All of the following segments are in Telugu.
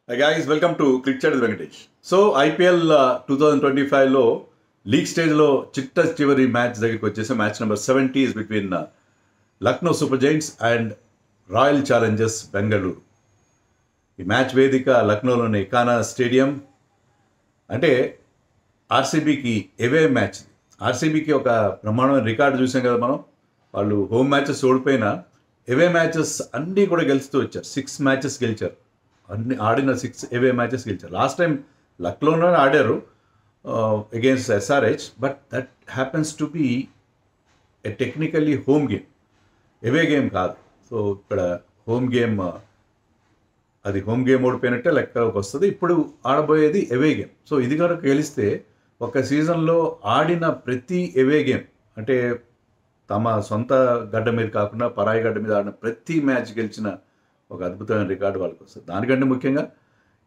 Hi guys, welcome to Click Chat with Venkatesh. So IPL 2025లో లీగ్ స్టేజ్లో చిట్ట చివరి మ్యాచ్ దగ్గరికి వచ్చేసి match number 70 is between Lucknow super giants and royal challengers Bengaluru. ఈ మ్యాచ్ వేదిక లక్నోలోని ఎకానా స్టేడియం. అంటే ఆర్సీబీకి ఎవే మ్యాచ్. ఆర్సీబీకి ఒక బ్రహ్మాండమైన రికార్డు చూసాం కదా మనం. వాళ్ళు హోమ్ మ్యాచెస్ ఓడిపోయినా ఎవే మ్యాచెస్ అన్నీ కూడా గెలుస్తూ వచ్చారు. 6 మ్యాచెస్ గెలిచారు. అన్ని ఆడిన 6 అవే మ్యాచెస్ గెలిచారు. లాస్ట్ టైం లక్లోనే ఆడారు against SRH, but that happens to be a technically home game, away game కాదు. సో ఇక్కడ హోమ్ గేమ్, అది హోమ్ గేమ్ ఓడిపోయినట్టే లెక్కకు వస్తుంది. ఇప్పుడు ఆడబోయేది ఎవే గేమ్. సో ఇది కనుక గెలిస్తే ఒక సీజన్లో ఆడిన ప్రతి ఎవే గేమ్, అంటే తమ సొంత గడ్డ మీద కాకుండా పరాయి గడ్డ మీద ఆడిన ప్రతి మ్యాచ్ గెలిచిన ఒక అద్భుతమైన రికార్డు వాళ్ళకి వస్తుంది. దానికంటే ముఖ్యంగా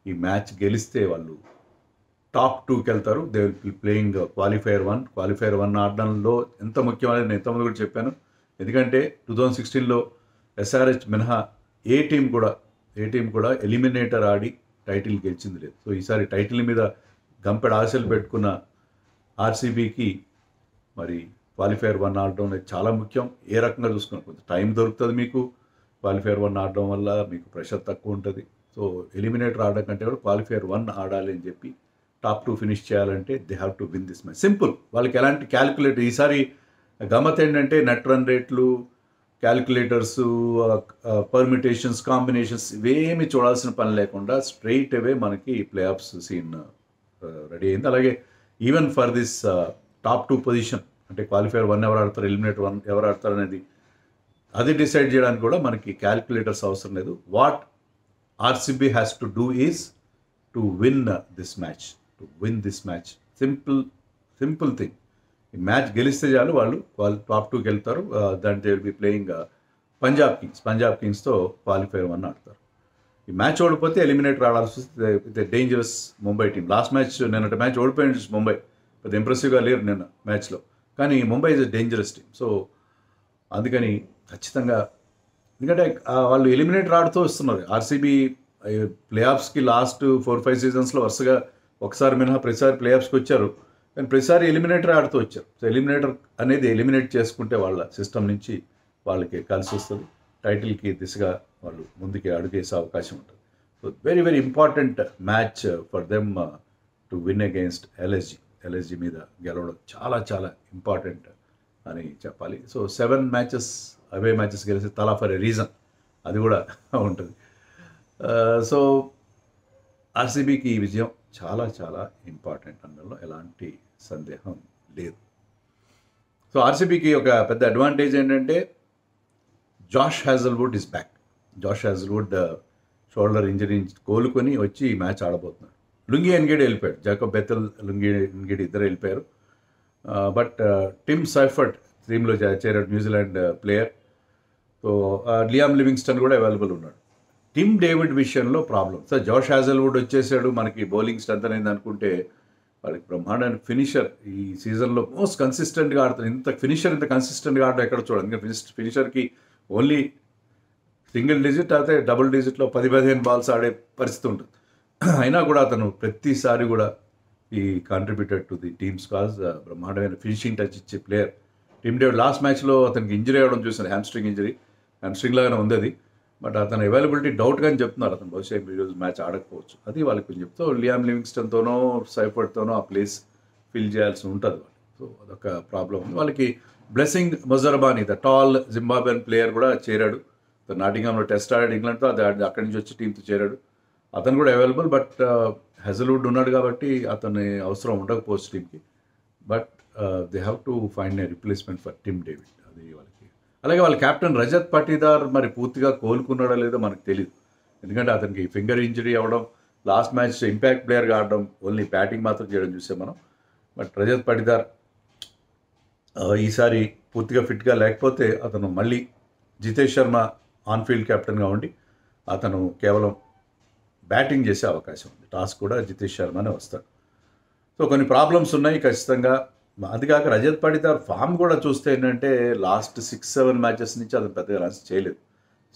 ఈ మ్యాచ్ గెలిస్తే వాళ్ళు టాప్ 2కి వెళ్తారు. They will playing qualifier 1. Qualifier 1 ఆడడంలో ఎంత ముఖ్యమైనది నేను ఇంతకుముందు కూడా చెప్పాను. ఎందుకంటే 2016లో ఎస్ఆర్హెచ్ మినహా ఏ టీం కూడా ఎలిమినేటర్ ఆడి టైటిల్ గెలిచింది లేదు. సో ఈసారి టైటిల్ మీద గంపెడ ఆశలు పెట్టుకున్న ఆర్సీబీకి మరి క్వాలిఫైయర్ 1 ఆడడం అనేది చాలా ముఖ్యం. ఏ రకంగా చూసుకున్నా కొంచెం టైం దొరుకుతుంది మీకు. క్వాలిఫైయర్ 1 ఆడడం వల్ల మీకు ప్రెషర్ తక్కువ ఉంటుంది. సో ఎలిమినేటర్ ఆడడం కంటే కూడా క్వాలిఫైయర్ 1 ఆడాలి అని చెప్పి టాప్ 2 ఫినిష్ చేయాలంటే they have to win this match. Simple. వాళ్ళకి ఎలాంటి క్యాలిక్యులేటర్, ఈసారి గమ్మత్ ఏంటంటే నెట్ రన్ రేట్లు, క్యాలిక్యులేటర్స్, పర్మిటేషన్స్, కాంబినేషన్స్ ఇవేమి చూడాల్సిన పని లేకుండా స్ట్రైట్ అవే మనకి ప్లే ఆఫ్స్ సీన్ రెడీ అయింది. అలాగే even for this top 2 position, అంటే క్వాలిఫైయర్ 1 ఎవరు ఆడతారు, ఎలిమినేటర్ 1 ఎవరు ఆడతారు అనేది అది డిసైడ్ చేయడానికి కూడా మనకి క్యాలిక్యులేటర్స్ అవసరం లేదు. What RCB has to do is to win this match. Simple thing. ఈ మ్యాచ్ గెలిస్తే చాలు వాళ్ళు టాప్ 2కి వెళ్తారు. దాని they will be playing Punjab కింగ్స్తో క్వాలిఫైర్ 1 ఆడతారు. ఈ మ్యాచ్ ఓడిపోతే ఎలిమినేటర్ ఆడాల్సి వస్తే ఇది dangerous Mumbai team. Last match నిన్నటి మ్యాచ్ ఓడిపోయింది ముంబై. పెద్ద ఇంప్రెసివ్గా లేరు నిన్న మ్యాచ్లో, కానీ Mumbai is a dangerous team. So అందుకని ఖచ్చితంగా, ఎందుకంటే వాళ్ళు ఎలిమినేటర్ ఆడుతూ వస్తున్నారు. ఆర్సీబీ ప్లే ఆఫ్స్కి లాస్ట్ 4-5 సీజన్స్లో వరుసగా ఒకసారి మినహా ప్రతిసారి ప్లే ఆఫ్స్కి వచ్చారు, కానీ ప్రతిసారి ఎలిమినేటర్ ఆడుతూ వచ్చారు. సో ఎలిమినేటర్ అనేది ఎలిమినేట్ చేసుకుంటే వాళ్ళ సిస్టమ్ నుంచి వాళ్ళకి కలిసి వస్తుంది. టైటిల్కి దిశగా వాళ్ళు ముందుకి అడుగేసే అవకాశం ఉంటుంది. So very very important match for them to win against LSG మీద గెలవడం చాలా చాలా ఇంపార్టెంట్ అని చెప్పాలి. సో 7 మ్యాచెస్ అవే మ్యాచెస్ గెలిచి తలా ఫర్ ఎ రీజన్, అది కూడా ఉంటుంది. సో ఆర్సీబీకి ఈ విజయం చాలా చాలా ఇంపార్టెంట్ అనడంలో ఎలాంటి సందేహం లేదు. సో ఆర్సీబీకి ఒక పెద్ద అడ్వాంటేజ్ ఏంటంటే Josh Hazlewood is back. Josh Hazlewood shoulder injury కోలుకొని వచ్చి ఈ మ్యాచ్ ఆడబోతున్నాడు. లుంగి ఎన్గిడి వెళ్ళిపోయాడు, జాకబ్ బెథెల్, లుంగి ఎన్గిడి ఇద్దరు వెళ్ళిపోయారు. బట్ టిమ్ సైఫర్ట్ టీంలో చేరాడు, New Zealand player. So Liam Livingstone కూడా అవైలబుల్ ఉన్నాడు. టిమ్ డేవిడ్ విషయంలో ప్రాబ్లం. సో జాష్ హ్యాజల్వుడ్ వచ్చేసాడు, మనకి బౌలింగ్ స్ట్రెంత్ అనేది అనుకుంటే వాళ్ళకి బ్రహ్మాండమైన ఫినిషర్ ఈ సీజన్లో మోస్ట్ కన్సిస్టెంట్గా ఆడుతారు. ఇంత కన్సిస్టెంట్గా ఆడడం ఎక్కడ చూడండి. ఇంకా ఫినిషర్కి ఓన్లీ సింగిల్ డిజిట్ అయితే డబుల్ డిజిట్లో 10-15 బాల్స్ ఆడే పరిస్థితి ఉంటుంది. అయినా కూడా అతను ప్రతిసారి కూడా ఈ contributed to the teams cause. బ్రహ్మాండమైన ఫినిషింగ్ టచ్ ఇచ్చే ప్లేయర్ టిమ్ డేవిడ్. లాస్ట్ మ్యాచ్లో అతనికి ఇంజరీ అవ్వడం చూసాను, హ్యామ్స్ట్రింగ్ లాగానే ఉంది అది. బట్ అతని అవైలబిలిటీ డౌట్గా అని చెప్తున్నారు. అతను బహుశా ఈరోజు మ్యాచ్ ఆడకపోవచ్చు, అది వాళ్ళకి కొంచెం చెప్తూ లియామ్ లివింగ్స్టన్తోనో సైఫర్డ్తోనో ఆ ప్లేస్ ఫిల్ చేయాల్సి ఉంటుంది వాళ్ళకి. సో అదొక ప్రాబ్లం ఉంది వాళ్ళకి. బ్లెస్సింగ్ మొజర్బానీ, ద టాల్ జింబాబ్వేన్ ప్లేయర్ కూడా చేరాడు. నాటింగ్హామ్లో టెస్ట్ ఆడాడు ఇంగ్లాండ్తో, అది అక్కడి నుంచి వచ్చి టీంతో చేరాడు. అతను కూడా అవైలబుల్. బట్ హ్యాజల్వుడ్ ఉన్నాడు కాబట్టి అతని అవసరం ఉండకపోవచ్చు టీంకి. But they have to find a replacement for Tim David, అది వాళ్ళకి. అలాగే వాళ్ళ కెప్టెన్ రజత్ పటీదార్ మరి పూర్తిగా కోలుకున్నాడో లేదో మనకు తెలియదు. ఎందుకంటే అతనికి ఫింగర్ ఇంజరీ అవ్వడం, లాస్ట్ మ్యాచ్ ఇంపాక్ట్ ప్లేయర్గా ఆడడం, ఓన్లీ బ్యాటింగ్ మాత్రం చేయడం చూసాం మనం. బట్ రజత్ పటీదార్ ఈసారి పూర్తిగా ఫిట్గా లేకపోతే అతను మళ్ళీ జితేష్ శర్మ ఆన్ఫీల్డ్ కెప్టెన్గా ఉండి అతను కేవలం బ్యాటింగ్ చేసే అవకాశం ఉంది. టాస్ కూడా జితేష్ శర్మనే వస్తాడు. సో కొన్ని ప్రాబ్లమ్స్ ఉన్నాయి ఖచ్చితంగా. అది కాక రజత్ పటీదార్ ఫామ్ కూడా చూస్తే ఏంటంటే లాస్ట్ 6-7 మ్యాచెస్ నుంచి అతను పెద్దగా రన్స్ చేయలేదు.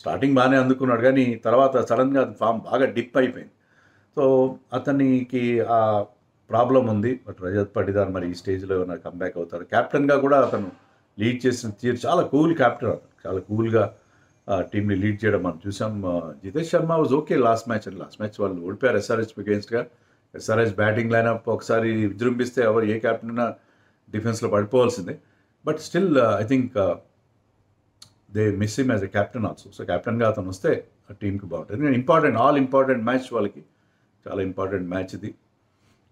స్టార్టింగ్ బాగానే అందుకున్నాడు, కానీ తర్వాత సడన్గా అది ఫామ్ బాగా డిప్ అయిపోయింది. సో అతనికి ఆ ప్రాబ్లం ఉంది. బట్ రజత్ పటిదార్ మరి ఈ స్టేజ్లో ఏమైనా కంబ్యాక్ అవుతారు. కెప్టెన్గా కూడా అతను లీడ్ చేసిన తీరు చాలా కూల్ కెప్టెన్. అతను చాలా కూల్గా టీంని లీడ్ చేయడం మనం చూసాం. Jitesh Sharma was okay last match వాళ్ళు ఓడిపోయారు ఎస్ఆర్హెచ్ అగేన్స్ట్గా. ఎస్ఆర్హెచ్ బ్యాటింగ్ లైనప్ ఒకసారి విజృంభిస్తే ఎవరు ఏ కెప్టెన్ అయినా డిఫెన్స్లో పడిపోవాల్సిందే. But still I think they miss him as a captain also. So కెప్టెన్గా అతను వస్తే ఆ టీంకి బాగుంటుంది. ఆల్ ఇంపార్టెంట్ మ్యాచ్ వాళ్ళకి, చాలా ఇంపార్టెంట్ మ్యాచ్ ఇది.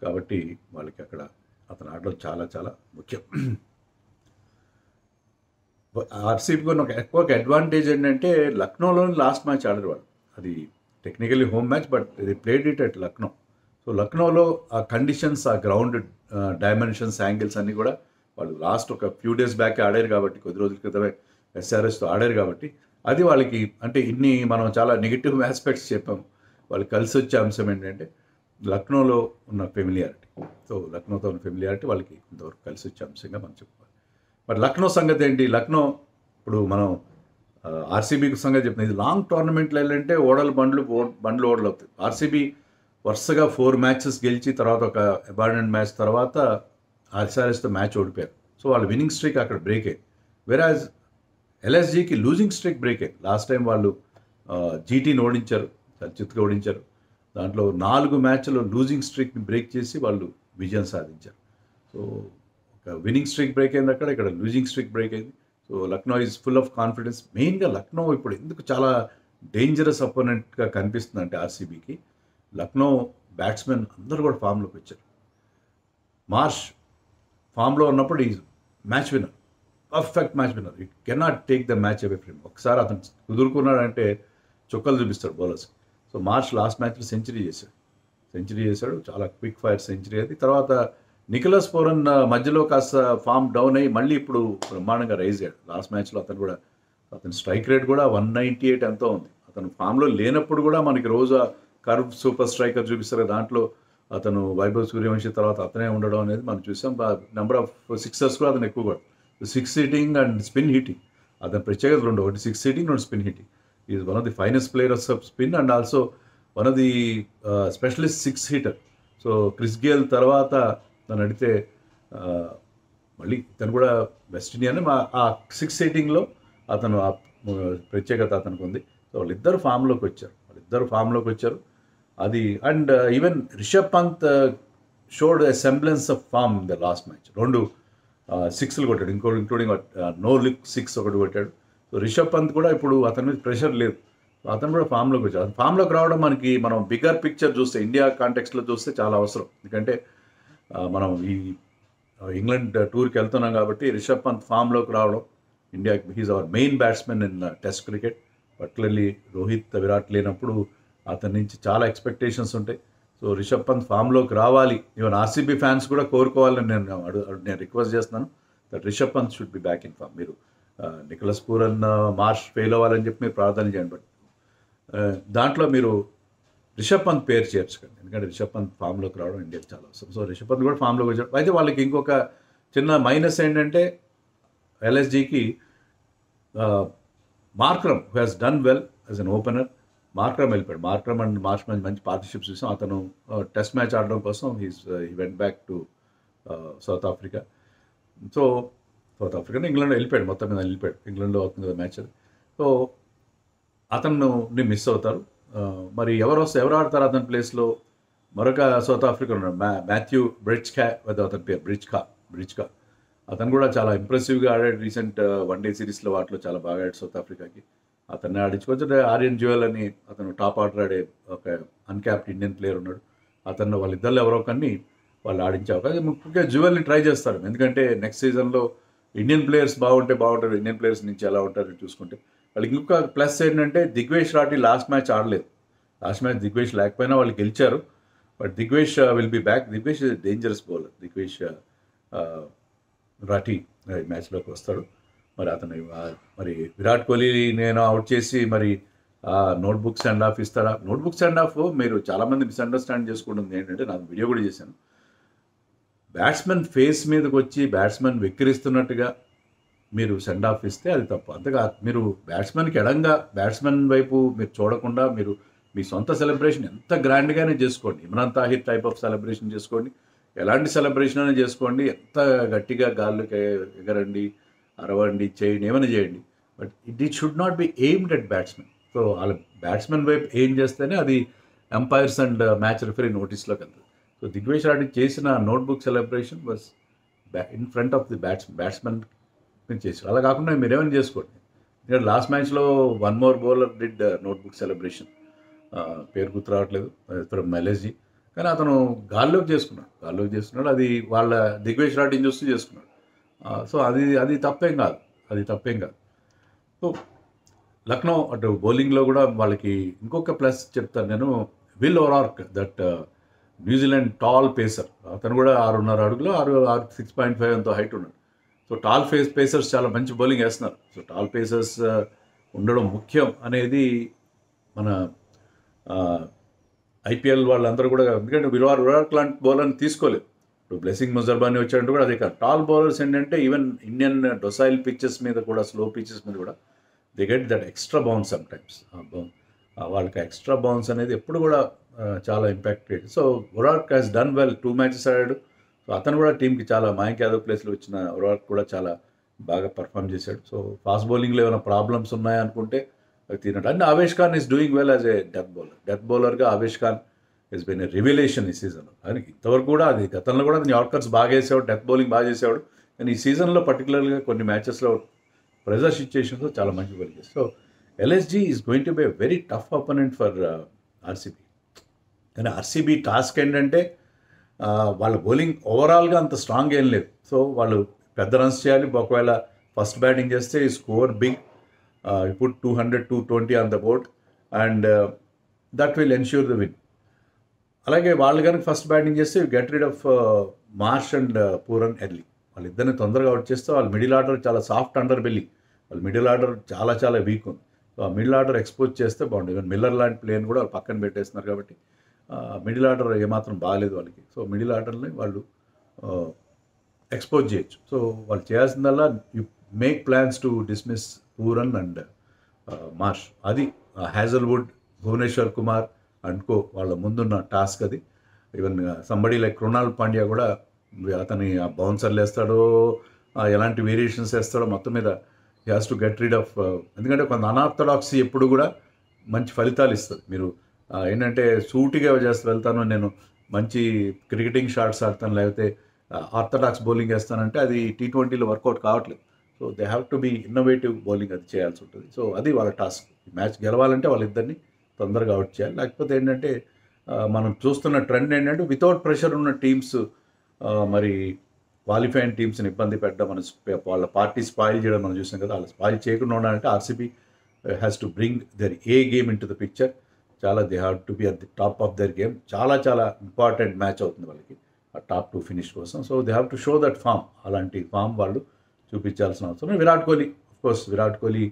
కాబట్టి వాళ్ళకి అక్కడ అతను ఆడడం చాలా చాలా ముఖ్యం. ఆర్సీబీకి ఉన్న ఎక్కువ అడ్వాంటేజ్ ఏంటంటే లక్నోలోని లాస్ట్ మ్యాచ్ ఆడారు వాళ్ళు. అది టెక్నికలీ హోమ్ మ్యాచ్, బట్ ఇది played it at Lucknow. So లక్నోలో ఆ కండిషన్స్, ఆ గ్రౌండ్ డైమెన్షన్స్, యాంగిల్స్ అన్నీ కూడా వాళ్ళు లాస్ట్ ఒక ఫ్యూ డేస్ బ్యాక్ ఆడారు కాబట్టి, కొద్ది రోజుల క్రితమే ఎస్ఆర్ఎస్తో ఆడారు కాబట్టి, అది వాళ్ళకి అంటే ఇన్ని మనం చాలా నెగిటివ్ ఆస్పెక్ట్స్ చెప్పాము. వాళ్ళకి కలిసి వచ్చే అంశం ఏంటంటే లక్నోలో ఉన్న ఫెమిలియారిటీ. సో లక్నోతో ఉన్న ఫెమిలియారిటీ వాళ్ళకి ఇంతవరకు కలిసి వచ్చే అంశంగా మనం చెప్పుకోవాలి. మరి లక్నో సంగతి ఏంటి? లక్నో ఇప్పుడు మనం ఆర్సీబీకి సంగతి చెప్తున్నాం. ఇది లాంగ్ టోర్నమెంట్లు వెళ్ళంటే బండ్లు ఓడలు అవుతాయి. ఆర్సీబీ వరుసగా 4 మ్యాచెస్ గెలిచి తర్వాత ఒక అబాండెంట్ మ్యాచ్ తర్వాత ఎస్ఆర్ఎస్తో మ్యాచ్ ఓడిపోయారు. సో వాళ్ళ విన్నింగ్ స్ట్రీక్ అక్కడ బ్రేక్ అయ్యింది. వెరాజ్ ఎల్ఎస్జీకి లూజింగ్ స్ట్రీక్ బ్రేక్ అయ్యింది. లాస్ట్ టైం వాళ్ళు జీటీని ఓడించారు, చిత్తుగా ఓడించారు. దాంట్లో 4 మ్యాచ్లో లూజింగ్ స్ట్రీక్ని బ్రేక్ చేసి వాళ్ళు విజయం సాధించారు. సో ఒక విన్నింగ్ స్ట్రీక్ బ్రేక్ అయింది అక్కడ, ఇక్కడ లూజింగ్ స్ట్రీక్ బ్రేక్ అయింది. So Lucknow is full of confidence. మెయిన్గా లక్నో ఇప్పుడు ఎందుకు చాలా డేంజరస్ అపోనెంట్గా కనిపిస్తుంది అంటే ఆర్సీబీకి, లక్నో బ్యాట్స్మెన్ అందరూ కూడా ఫామ్లోకి వచ్చారు. మార్ష్ ఫామ్లో ఉన్నప్పుడు ఈ match winner, perfect match winner. You cannot take the match away from. ఒకసారి అతను కుదురుకున్నాడంటే చుక్కలు చూపిస్తాడు బౌలర్స్కి. సో మార్ష్ లాస్ట్ మ్యాచ్లో సెంచరీ చేశాడు. చాలా క్విక్ ఫైర్ సెంచరీ అది. తర్వాత నికోలస్ పూరన్ మధ్యలో కాస్త ఫామ్ డౌన్ అయ్యి మళ్ళీ ఇప్పుడు బ్రహ్మాండంగా రైజ్ అయ్యాడు. లాస్ట్ మ్యాచ్లో అతని స్ట్రైక్ రేట్ కూడా 198 ఎంతో ఉంది. అతను ఫామ్లో లేనప్పుడు కూడా మనకి రోజు కర్వ్ సూపర్ స్ట్రైకర్ చూపిస్తారు. దాంట్లో అతను వైభవ్ సూర్యవంశీ తర్వాత అతనే ఉండడం అనేది మనం చూసాం. నెంబర్ ఆఫ్ సిక్సర్స్ కూడా అతను ఎక్కువ కూడా 6 హిట్టింగ్ అండ్ స్పిన్ హిట్టింగ్ అతని ప్రత్యేకత 2, ఒకటి 6 hitting, 2 spin hitting. Is one of the finest players of spin and also one of the specialist 6 hitter. So Chris Gayle తర్వాత తను అడిగితే మళ్ళీ తను కూడా వెస్ట్ ఇండియన్. ఆ 6 హిట్టింగ్లో అతను ఆ ప్రత్యేకత అతనికి ఉంది. సో వాళ్ళిద్దరు ఫామ్లోకి వచ్చారు. అది and even Rishabh Pant showed a semblance of form in the last match. 2 6లు కొట్టాడు, ఇంక్లూడింగ్ నో లిక్ 6 ఒకటి కొట్టాడు. సో రిషబ్ పంత్ కూడా ఇప్పుడు అతని మీద ప్రెషర్ లేదు. అతను కూడా ఫామ్లోకి వచ్చాడు. ఫామ్లోకి రావడం మనం బిగ్గర్ పిక్చర్ చూస్తే, ఇండియా కాంటెక్స్లో చూస్తే చాలా అవసరం. ఎందుకంటే మనం ఈ ఇంగ్లాండ్ టూర్కి వెళ్తున్నాం కాబట్టి రిషబ్ పంత్ ఫామ్లోకి రావడం ఇండియాకి, he's our main batsmen in test cricket. Particularly Rohit, Virat లేనప్పుడు అతని నుంచి చాలా ఎక్స్పెక్టేషన్స్ ఉంటాయి. సో రిషబ్ పంత్ ఫామ్లోకి రావాలి. ఈవెన్ ఆర్సీబీ ఫ్యాన్స్ కూడా కోరుకోవాలని నేను రిక్వెస్ట్ చేస్తున్నాను that Rishabh Pant should be back in form. మీరు నికోలస్ పూరన్, మార్ష్ ఫెయిల్ అవ్వాలని చెప్పి మీరు ప్రార్థన చేయండి, బట్ దాంట్లో మీరు రిషబ్ పంత్ పేరు చేర్చుకోండి. ఎందుకంటే రిషబ్ పంత్ ఫామ్లోకి రావడం ఇండియాకి చాలా అవసరం. సో రిషబ్ పంత్ కూడా ఫామ్లోకి వచ్చాడు. అయితే వాళ్ళకి ఇంకొక చిన్న మైనస్ ఏంటంటే ఎల్ఎస్జీకి Markram who has done well as an opener. Markram వెళ్ళిపోయాడు. మార్క్రమ్ అండ్ మార్ష్ మంచి పార్ట్నర్షిప్స్ చూసాం. అతను టెస్ట్ మ్యాచ్ ఆడడం కోసం he went back to South Africa. So South Africa England వెళ్ళిపోయాడు, మొత్తం మీద వెళ్ళిపోయాడు. ఇంగ్లాండ్లో అవుతుంది కదా మ్యాచ్ అది. సో అతన్ని మిస్ అవుతారు. మరి ఎవరు ఆడతారు అతని ప్లేస్లో? మరొక సౌత్ ఆఫ్రికా ఉన్నాడు, మాథ్యూ బ్రిడ్జ్కా, అతని పేరు బ్రిడ్జ్కా. అతను కూడా చాలా ఇంప్రెసివ్గా ఆడాడు. రీసెంట్ వన్డే సిరీస్లో వాటిలో చాలా బాగా ఆడాడు సౌత్ ఆఫ్రికాకి. అతన్ని ఆడించుకోవచ్చు. ఆర్యన్ జ్యువెల్ అని అతను టాప్ ఆర్డర్ ఆడే ఒక అన్క్యాప్డ్ ఇండియన్ ప్లేయర్ ఉన్నాడు. అతను వాళ్ళిద్దరిలో ఎవరో కానీ వాళ్ళు ఆడించే అవకాశం. ముఖ్యంగా జ్యువెల్ని ట్రై చేస్తారు, ఎందుకంటే నెక్స్ట్ సీజన్లో ఇండియన్ ప్లేయర్స్ బాగుంటారు. ఇండియన్ ప్లేయర్స్ నుంచి ఎలా ఉంటారని చూసుకుంటే వాళ్ళకి ఇంకొక ప్లస్ ఏంటంటే దిగ్వేష్ రాఠీ లాస్ట్ మ్యాచ్ ఆడలేదు. లాస్ట్ మ్యాచ్ దిగ్వేష్ లేకపోయినా వాళ్ళు గెలిచారు. But Digvesh will be back. Digvesh is dangerous bowler. Digvesh Rathi మ్యాచ్లోకి వస్తాడు. మరి అతను మరి విరాట్ కోహ్లీ నేను అవుట్ చేసి మరి నోట్బుక్ సెండ్ ఆఫ్ ఇస్తారా? నోట్బుక్ సెండ్ ఆఫ్ మీరు చాలామంది మిస్అండర్స్టాండ్ చేసుకుంటుంది ఏంటంటే, నాకు వీడియో కూడా చేశాను, బ్యాట్స్మెన్ ఫేస్ మీదకి వచ్చి బ్యాట్స్మెన్ వెక్కిరిస్తున్నట్టుగా మీరు సెండ్ ఆఫ్ ఇస్తే అది తప్పు. అంతగా మీరు బ్యాట్స్మెన్కి ఎడంగా బ్యాట్స్మెన్ వైపు మీరు చూడకుండా మీరు మీ సొంత సెలబ్రేషన్ ఎంత గ్రాండ్గానే చేసుకోండి. Imran Tahir type of celebration చేసుకోండి, ఎలాంటి సెలబ్రేషన్ అయినా చేసుకోండి, ఎంత గట్టిగా గాల్లోకి ఎగరండి, అరవండి, చేయండి, ఏమైనా చేయండి. But it should not be aimed at batsmen. So వాళ్ళ బ్యాట్స్మెన్ వైపు ఏం చేస్తేనే అది ఎంపైర్స్ అండ్ మ్యాచ్ రిఫరీ నోటీస్లోకి వెళ్తుంది. సో దిగ్వేష్ రెడ్డి చేసిన notebook celebration was in front of the batsmen చేశారు. అలా కాకుండా మీరు ఏమైనా చేసుకోండి. ఎందుకంటే లాస్ట్ మ్యాచ్లో one more bowler did notebook celebration, పేరు గుర్తు రావట్లేదు, ఫ్రమ్ ఎల్ఎస్జీ, కానీ అతను గాల్లోకి చేసుకున్నాడు. అది వాళ్ళ దిగ్వేష్ రెడ్డిని చూస్తూ చేసుకున్నాడు. సో అది తప్పేం కాదు. సో లక్నో అటు బౌలింగ్లో కూడా వాళ్ళకి ఇంకొక ప్లస్ చెప్తాను నేను. Will O'Rourke, that New Zealand tall pacer, అతను కూడా 6.5 అడుగులో 6.5 ఎంతో హైట్ ఉన్నాడు. సో టాల్ పేసర్స్ చాలా మంచి బౌలింగ్ వేస్తున్నారు. సో టాల్ పేసర్స్ ఉండడం ముఖ్యం అనేది మన ఐపీఎల్ వాళ్ళందరూ కూడా, ఎందుకంటే విరాట్ లాంటి బౌలర్ని తీసుకోలేదు. ఇప్పుడు బ్లెస్సింగ్ ముజర్బానీ వచ్చాడంటే కూడా అదే కాదు. టాల్ బౌలర్స్ ఏంటంటే ఈవెన్ ఇండియన్ డొసైల్ పిచ్చెస్ మీద కూడా, స్లో పిచ్చెస్ మీద కూడా they get that extra bounce some times. వాళ్ళకి ఎక్స్ట్రా బౌన్స్ అనేది ఎప్పుడు కూడా చాలా impact create. So Virat has done well, 2 matches ఆడాడు. సో అతను కూడా టీంకి చాలా, మయాంక్ యాదవ్ ప్లేస్లో వచ్చిన విరాట్ కూడా చాలా బాగా పర్ఫామ్ చేశాడు. సో ఫాస్ట్ బౌలింగ్లో ఏమైనా ప్రాబ్లమ్స్ ఉన్నాయనుకుంటే తినట్టు. And Avesh Khan is doing well as a death బౌలర్గా Avesh Khan is been a revelation ఈ సీజన్లో. అని ఇంతవరకు కూడా, అది గతంలో కూడా యార్కర్స్ బాగా వేసేవాడు, డెత్ బౌలింగ్ బాగా చేసేవాడు, కానీ ఈ సీజన్లో పర్టికులర్గా కొన్ని మ్యాచెస్లో ప్రెజర్ సిచ్యుయేషన్స్లో చాలా మంచి బౌలింగ్ చేస్తారు. So LSG is going to be a very tough opponent for RCB. కానీ ఆర్సీబీ టాస్క్ ఏంటంటే వాళ్ళ బౌలింగ్ ఓవరాల్గా అంత స్ట్రాంగ్ ఏం లేదు. సో వాళ్ళు పెద్ద రన్స్ చేయాలి. ఒకవేళ ఫస్ట్ బ్యాటింగ్ చేస్తే ఈ స్కోర్ బిగ్, ఇప్పుడు 200, 220 on the board, and that will ensure the win. అలాగే వాళ్ళు కనుక ఫస్ట్ బ్యాటింగ్ చేస్తే get rid of Marsh and Pooran early. వాళ్ళిద్దరిని తొందరగా అవుట్ చేస్తే వాళ్ళ మిడిల్ ఆర్డర్ చాలా సాఫ్ట్ అండర్ బెల్లి, వాళ్ళ మిడిల్ ఆర్డర్ చాలా చాలా వీక్ ఉంది. సో ఆ మిడిల్ ఆర్డర్ ఎక్స్పోజ్ చేస్తే బాగుంటుంది. ఈవెన్ మిల్లర్ లాంటి ప్లేయర్ని కూడా వాళ్ళు పక్కన పెట్టేస్తున్నారు కాబట్టి మిడిల్ ఆర్డర్ ఏమాత్రం బాగాలేదు వాళ్ళకి. సో మిడిల్ ఆర్డర్ని వాళ్ళు ఎక్స్పోజ్ చేయొచ్చు. సో వాళ్ళు చేయాల్సిందల్లా you make plans to dismiss Pooran and Marsh. అది Hazlewood, Bhuvneshwar Kumar and co వాళ్ళ ముందున్న టాస్క్ అది. Even somebody like Krunal Pandya కూడా అతని ఆ బౌన్సర్లు వేస్తాడో, ఎలాంటి వేరియేషన్స్ వేస్తాడో, మొత్తం మీద he has to get rid of. ఎందుకంటే కొంత అనార్థడాక్సీ ఎప్పుడు కూడా మంచి ఫలితాలు ఇస్తుంది. మీరు ఏంటంటే సూటిగా చేస్తూ వెళ్తాను, నేను మంచి క్రికెటింగ్ షాట్స్ ఆడతాను, లేకపోతే ఆర్థడాక్స్ బౌలింగ్ వేస్తానంటే అది T20లో వర్కౌట్ కావట్లేదు. So they have to be innovative bowling అది చేయాల్సి ఉంటుంది. సో అది వాళ్ళ టాస్క్. ఈ మ్యాచ్ గెలవాలంటే వాళ్ళిద్దరిని తొందరగా అవుట్ చేయాలి. లేకపోతే ఏంటంటే మనం చూస్తున్న ట్రెండ్ ఏంటంటే వితౌట్ ప్రెషర్ ఉన్న టీమ్స్ మరి క్వాలిఫైయింగ్ టీమ్స్ని ఇబ్బంది పెట్టడం, మన వాళ్ళ పార్టీ స్పాయిల్ చేయడం మనం చూసాం కదా. వాళ్ళు స్పాయిల్ చేయకుండా ఉండాలంటే RCB has to bring their A game into the picture. They have to be at the top of their game. చాలా చాలా ఇంపార్టెంట్ మ్యాచ్ అవుతుంది వాళ్ళకి ఆ టాప్ 2 ఫినిష్ కోసం. So they have to show that form. అలాంటి ఫామ్ వాళ్ళు చూపించాల్సిన అవసరం. విరాట్ కోహ్లీ, అఫ్కోర్స్ విరాట్ కోహ్లీ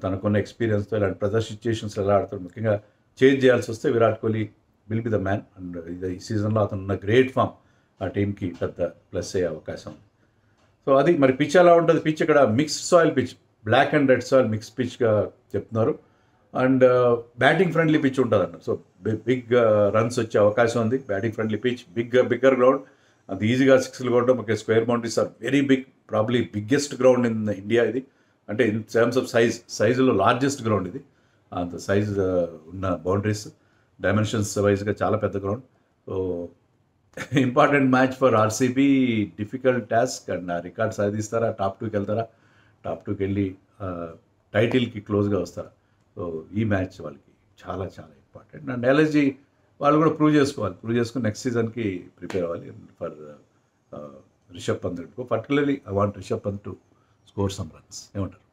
తనకున్న ఎక్స్పీరియన్స్తో ఇలాంటి ప్రెజర్ సిచ్యుయేషన్స్లో ఎలా ఆడతారు, ముఖ్యంగా చేంజ్ చేయాల్సి వస్తే Virat Kohli will be the man. And ఈ సీజన్లో అతను ఉన్న గ్రేట్ ఫామ్ ఆ టీంకి పెద్ద ప్లస్ అయ్యే అవకాశం ఉంది. సో అది మరి పిచ్ ఎలా ఉంటుంది. పిచ్ ఇక్కడ mixed soil pitch, black and red soil mix పిచ్గా చెప్తున్నారు. అండ్ బ్యాటింగ్ ఫ్రెండ్లీ పిచ్ ఉంటుంది అన్న. సో బిగ్ రన్స్ వచ్చే అవకాశం ఉంది. Batting friendly pitch, bigger ground, అది ఈజీగా 6లు కొట్టడం. Okay, square boundaries are very big, probably biggest ground in India ఇది. అంటే ఇన్ టర్మ్స్ ఆఫ్ సైజులో లార్జెస్ట్ గ్రౌండ్ ఇది. అంత సైజ్ ఉన్న బౌండరీస్, డైమెన్షన్స్ వైజ్గా చాలా పెద్ద ground. So important match for RCB, difficult task. And ఆ రికార్డ్ సాధిస్తారా, టాప్ 2కి వెళ్తారా, టాప్ 2కి వెళ్ళి టైటిల్కి క్లోజ్గా వస్తారా. సో ఈ మ్యాచ్ వాళ్ళకి చాలా చాలా ఇంపార్టెంట్. అండ్ ఎల్ఎస్జీ వాళ్ళు కూడా ప్రూవ్ చేసుకుని నెక్స్ట్ సీజన్కి ప్రిపేర్ అవ్వాలి for Rishabh Pant. Particularly I want Rishabh Pant to score some runs. ఏమంటారు?